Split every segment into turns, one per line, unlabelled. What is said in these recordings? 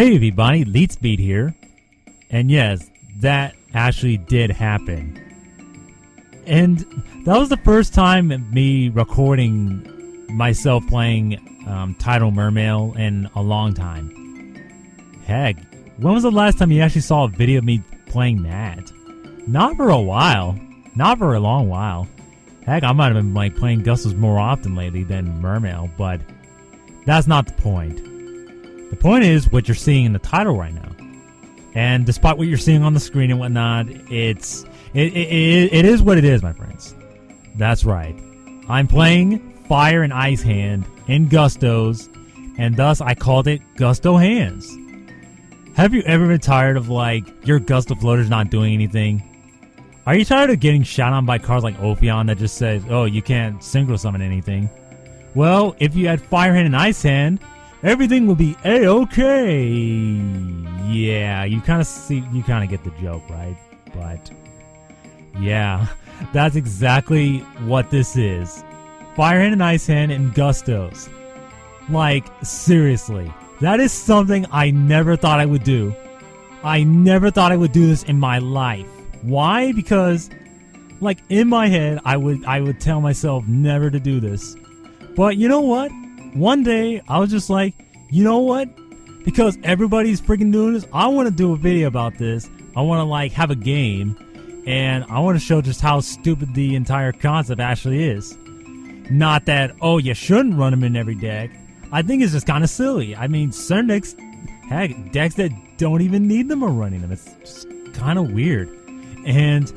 Hey everybody, LeetsBeat here. And yes, that actually did happen. And that was the first time me recording myself playing Tidal Mermail in a long time. Heck, when was the last time you actually saw a video of me playing that? Not for a while. Not for a long while. Heck, I might have been like playing Gustos more often lately than Mermail, but that's not the point. The point is what you're seeing in the title right now. And despite what you're seeing on the screen and whatnot, it is what it is, my friends. That's right. I'm playing Fire and Ice Hand in Gustos, and thus I called it Gusto Hands. Have you ever been tired of like your Gusto floaters not doing anything? Are you tired of getting shot on by cards like Ophion that just says, oh, you can't synchro summon anything? Well, if you had Fire Hand and Ice Hand, everything will be A-okay. Yeah, you kind of get the joke, right? But yeah, that's exactly what this is. Fire Hand and Ice Hand in Gustos. Like, seriously, that is something I never thought I would do. I never thought I would do this in my life. Why? Because, like, in my head, I would tell myself never to do this. But you know what? One day, I was just like, you know what? Because everybody's freaking doing this, I want to do a video about this. I want to, like, have a game. And I want to show just how stupid the entire concept actually is. Not that, oh, you shouldn't run them in every deck. I think it's just kind of silly. I mean, certain decks, heck, decks that don't even need them are running them. It's just kind of weird. And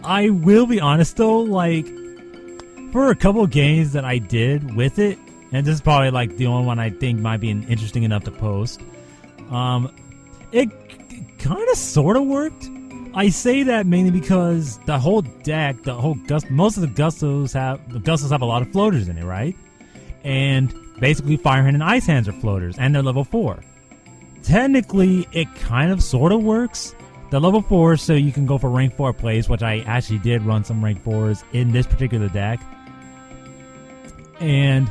I will be honest, though, like, for a couple of games that I did with it, and this is probably like the only one I think might be interesting enough to post. It kind of sort of worked. I say that mainly because the whole deck, most of the Gustos have a lot of floaters in it, right? And basically Fire Hand and Ice Hands are floaters, and they're level 4. Technically, it kind of sort of works. The level 4, so you can go for rank 4 plays, which I actually did run some rank 4s in this particular deck. And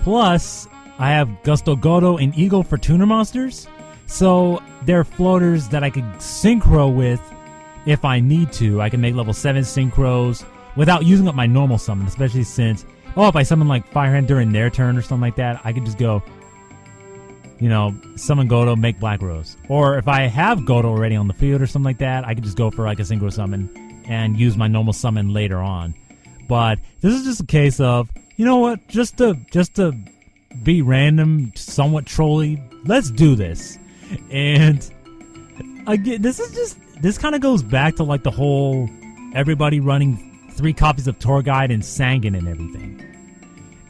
plus, I have Gusto Godo and Eagle for tuner monsters. So they're floaters that I could synchro with if I need to. I can make level 7 synchros without using up my normal summon, especially since, if I summon like Fire Hand during their turn or something like that, I could just go, summon Godo, make Black Rose. Or if I have Godo already on the field or something like that, I could just go for like a synchro summon and use my normal summon later on. But this is just a case of, you know what? Just to be random, somewhat trolly, let's do this. And again, this kind of goes back to like the whole everybody running 3 copies of Tour Guide and Sangan and everything.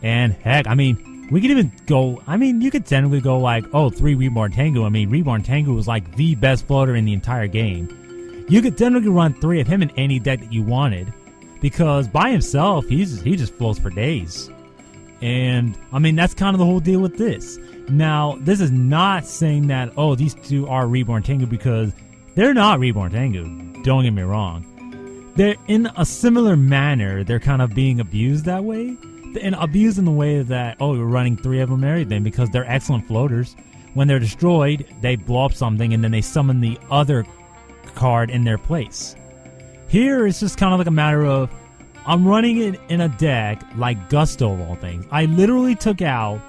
And heck, I mean, we could even go. I mean, you could technically go like, 3 Reborn Tengu. I mean, Reborn Tengu was like the best floater in the entire game. You could technically run 3 of him in any deck that you wanted. Because by himself, he just floats for days. And, I mean, that's kind of the whole deal with this. Now, this is not saying that, these 2 are Reborn Tengu, because they're not Reborn Tengu. Don't get me wrong. They're in a similar manner. They're kind of being abused that way. And abused in the way that, we're running 3 of them and everything, because they're excellent floaters. When they're destroyed, they blow up something, and then they summon the other card in their place. Here, it's just kind of like a matter of, I'm running it in a deck like Gusto of all things. I literally took out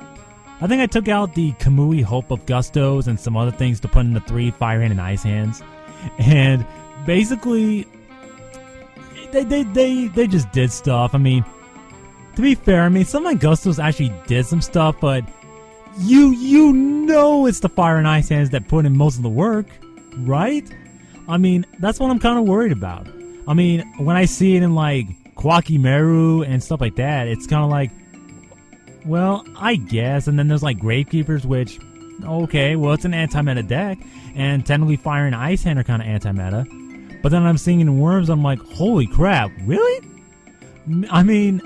the Kamui Hope of Gustos and some other things to put in the 3 Fire Hand and Ice Hands. And basically, they just did stuff. I mean, to be fair, I mean, some of my Gustos actually did some stuff, but you know it's the Fire and Ice Hands that put in most of the work, right? I mean, that's what I'm kind of worried about. I mean, when I see it in, like, Kwakimeru and stuff like that, it's kind of like, well, I guess. And then there's, like, Gravekeepers, which, okay, well, it's an anti-meta deck. And technically Fire and Ice Hand are kind of anti-meta. But then I'm seeing it in Worms, I'm like, holy crap, really? I mean,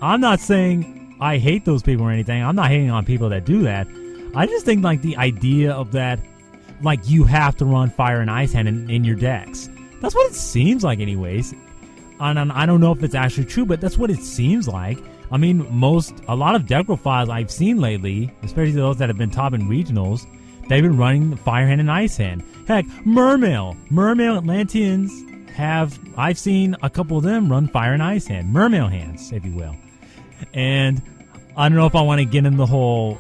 I'm not saying I hate those people or anything. I'm not hating on people that do that. I just think, like, the idea of that, like, you have to run Fire and Ice Hand in your decks. That's what it seems like anyways. And I don't know if it's actually true, but that's what it seems like. I mean, a lot of deck profiles I've seen lately, especially those that have been top in regionals, they've been running the Fire Hand and Ice Hand. Heck, Mermail Atlanteans I've seen a couple of them run Fire and Ice Hand, Mermail hands, if you will. And I don't know if I want to get in the whole,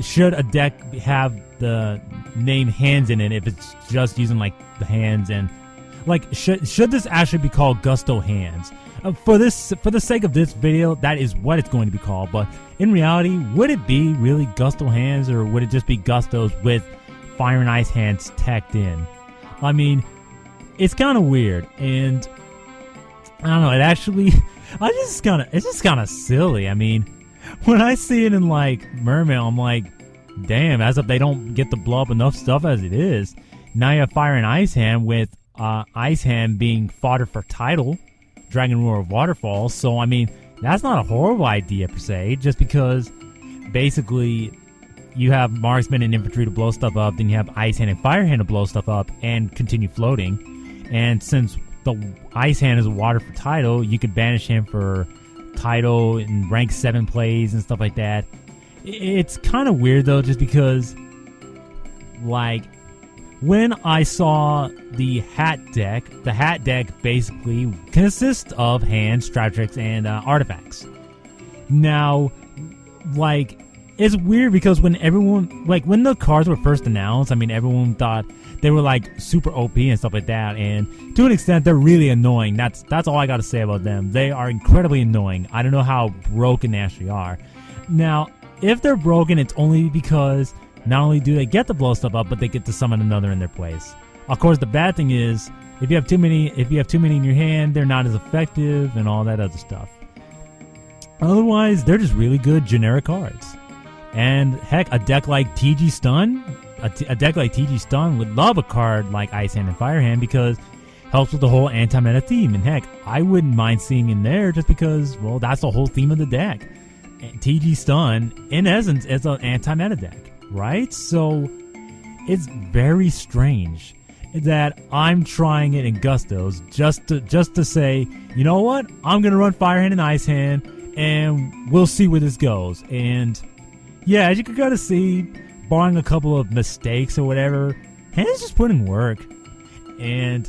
should a deck have the name hands in it if it's just using like the hands, and like should this actually be called Gusto Hands? For the sake of this video, that is what it's going to be called. But in reality, would it be really Gusto Hands, or would it just be Gustos with Fire and Ice Hands tacked in? I mean, it's kind of weird, and I don't know. It's just kind of silly. I mean, when I see it in like Mermail, I'm like, damn, as if they don't get to blow up enough stuff as it is. Now you have Fire and Ice Hand, with Ice Hand being fodder for title, Dragon Roar of Waterfalls. So I mean, that's not a horrible idea per se, just because basically you have Marksman and Infantry to blow stuff up, then you have Ice Hand and Fire Hand to blow stuff up and continue floating. And since the Ice Hand is a water for title, you could banish him for title and rank 7 plays and stuff like that. It's kind of weird though, just because like when I saw the H.A.T deck basically consists of hands, Traptrix, and artifacts. Now, like, it's weird because when the cards were first announced, I mean, everyone thought they were like super OP and stuff like that, and to an extent, they're really annoying. That's all I gotta say about them. They are incredibly annoying. I don't know how broken they actually are. Now, if they're broken, it's only because not only do they get to blow stuff up, but they get to summon another in their place. Of course, the bad thing is if you have too many in your hand, they're not as effective and all that other stuff. Otherwise, they're just really good generic cards. And heck, a deck like TG Stun, would love a card like Ice Hand and Fire Hand because it helps with the whole anti-meta theme. And heck, I wouldn't mind seeing in there just because, well, that's the whole theme of the deck. TG Stun, in essence, is an anti-meta deck, right? So it's very strange that I'm trying it in Gustos just to say, you know what, I'm gonna run Fire Hand and Ice Hand, and we'll see where this goes. And yeah, as you can kind of see, barring a couple of mistakes or whatever, Hand's just putting work. And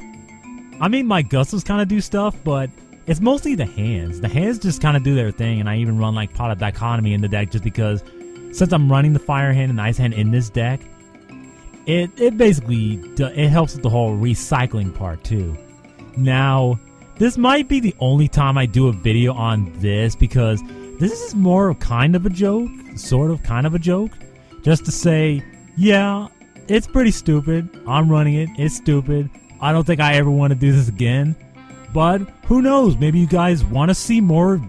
I mean, my Gustos kind of do stuff, but it's mostly the hands. The hands just kind of do their thing, and I even run like Pot of Dichotomy in the deck just because since I'm running the Fire Hand and Ice Hand in this deck, it basically it helps with the whole recycling part too. Now, this might be the only time I do a video on this because this is more of kind of a joke, sort of kind of a joke, just to say, yeah, it's pretty stupid. I'm running it. It's stupid. I don't think I ever want to do this again. But who knows? Maybe you guys want to see more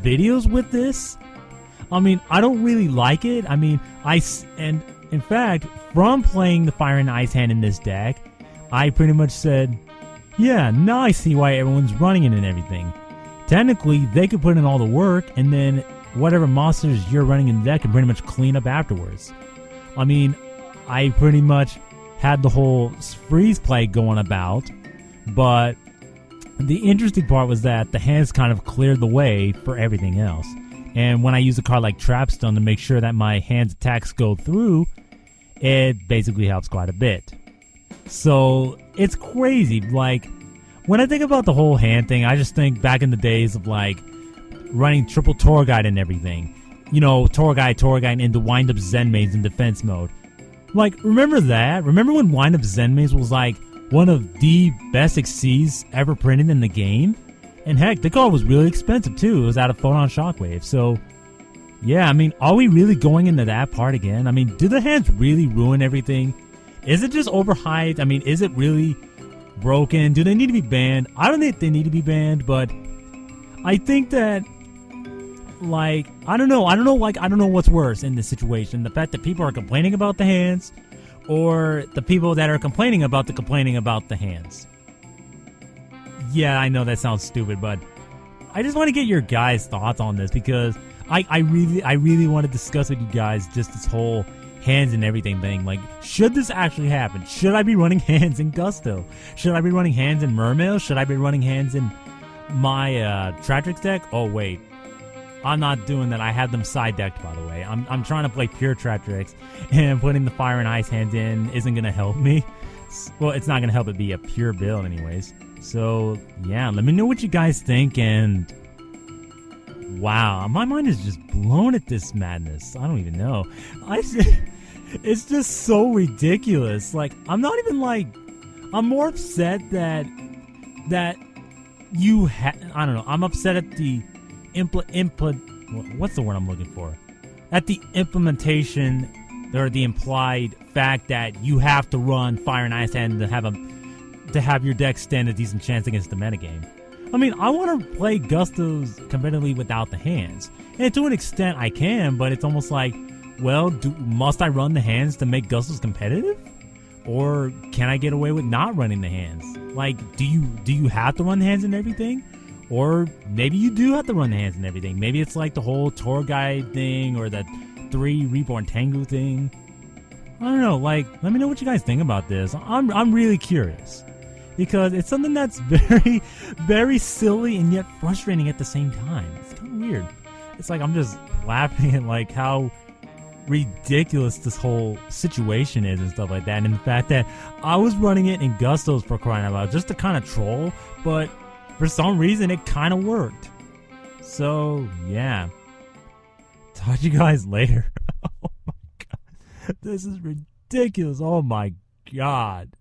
videos with this. I mean, I don't really like it. I mean, and in fact, from playing the Fire and Ice Hand in this deck, I pretty much said, yeah, now I see why everyone's running it and everything. Technically, they could put in all the work, and then whatever monsters you're running in the deck can pretty much clean up afterwards. I mean, I pretty much had the whole freeze play going about, but the interesting part was that the hands kind of cleared the way for everything else. And when I use a card like Trapstone to make sure that my hand's attacks go through, it basically helps quite a bit. So it's crazy. Like, when I think about the whole hand thing, I just think back in the days of like running triple Tour Guide and everything. You know, Tour Guide into Wind Up Zen Maze in defense mode. Like, remember that? Remember when Wind Up Zen Maze was like one of the best XCs ever printed in the game? And heck, the card was really expensive too. It was out of Photon Shockwave. So, yeah, I mean, are we really going into that part again? I mean, do the hands really ruin everything? Is it just overhyped? I mean, is it really broken? Do they need to be banned? I don't think they need to be banned, but I think that, like, I don't know what's worse in this situation. The fact that people are complaining about the hands, or the people that are complaining about the hands. Yeah, I know that sounds stupid, but I just want to get your guys' thoughts on this because I really want to discuss with you guys just this whole hands and everything thing. Like, should this actually happen? Should I be running hands in Gusto? Should I be running hands in Mermail? Should I be running hands in my Traptrix deck? Oh wait, I'm not doing that. I have them side decked, by the way. I'm trying to play pure Traptrix, and putting the Fire and Ice hand in isn't going to help me. Well, it's not going to help it be a pure build anyways. So, yeah, let me know what you guys think, and wow, my mind is just blown at this madness. I don't even know. It's just so ridiculous. Like, I'm not even like, I'm more upset that you I don't know. I'm upset at the what's the word I'm looking for? At the implementation or the implied fact that you have to run Fire and Ice Hand to have your deck stand a decent chance against the metagame. I mean, I want to play Gustos competitively without the hands, and to an extent I can, but it's almost like, well, must I run the hands to make Gustos competitive? Or can I get away with not running the hands? Like, do you have to run the hands and everything? Or maybe you do have to run the hands and everything. Maybe it's like the whole tour guide thing or that 3 Reborn Tengu thing. I don't know. Like, let me know what you guys think about this. I'm really curious, because it's something that's very, very silly and yet frustrating at the same time. It's kind of weird. It's like I'm just laughing at like how ridiculous this whole situation is and stuff like that, and the fact that I was running it in Gustos, for crying out loud, just to kind of troll, but for some reason it kind of worked. So yeah, talk to you guys later. Oh my god, this is ridiculous. Oh my god.